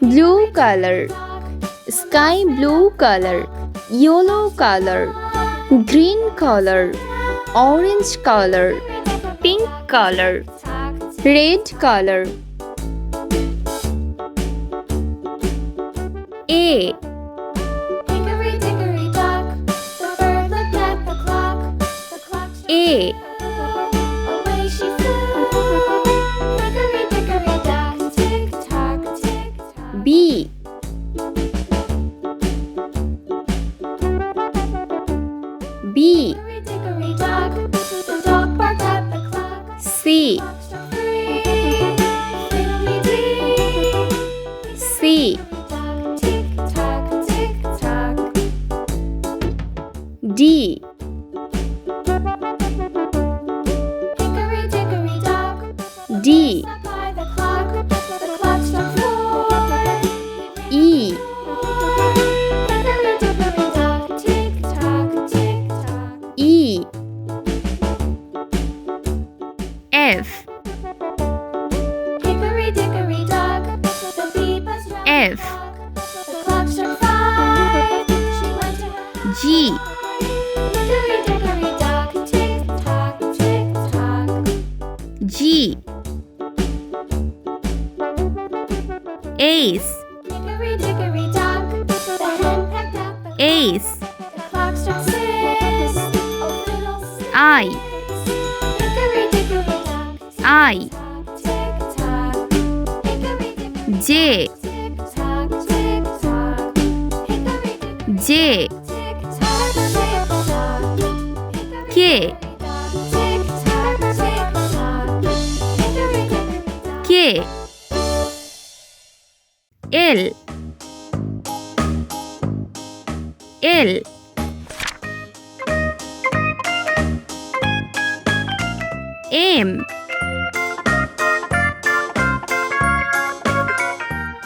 Blue color, sky blue color, yellow color, green color, orange color, pink color, red color. A. Hickory dickory dock, the bird looked at the clock. The clock struck A. away she flew. Hickory dickory dock, tick tock, tick tock. B. B. Hickory dickory dock, the dog barked at the clock. C. Clock struck three. Fiddly-dee. C. Tick tock, tick tock. D. Hickory dickory dock, D. sat by the clock. The clock struck four. E. Hickory dickory dock, tick tock, tick tock. E. F. Hickory dickory dock, the bee buzzed round the F. clock. The clock struck five. She went to her G. hickory dickory dock, tick tock, tick tock. G. Ace. Hickory dickory dock, the hen pecked at the clock. Ace. The clock struck six. Oh, fiddlesticks. I. Hickory dickory dock, I. tick tock. Hickory dickory J. tick tock, tick tock. Hickory dickory J. tick tock, tick tock. K. Tick tock, tick tock. Hickory dickory dock. K. L. L. M.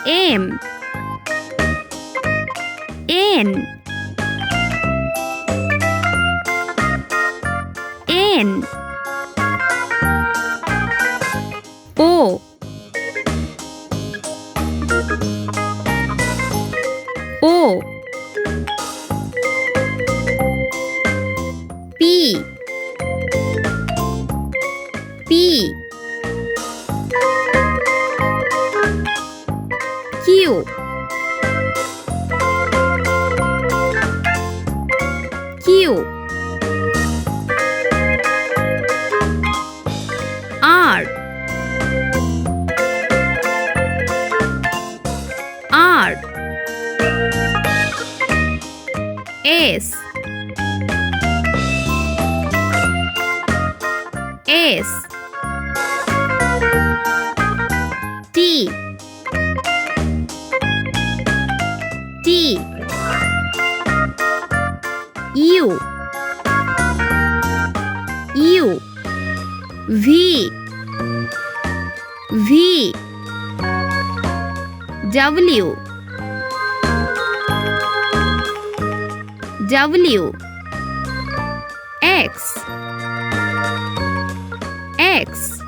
M. N. N. O. O. P. P. Q. Q. R. R. S. S. T. T. U. U. V. V. W. W. X. X.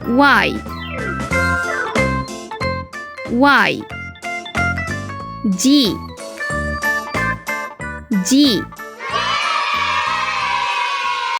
Y. Y. G. G.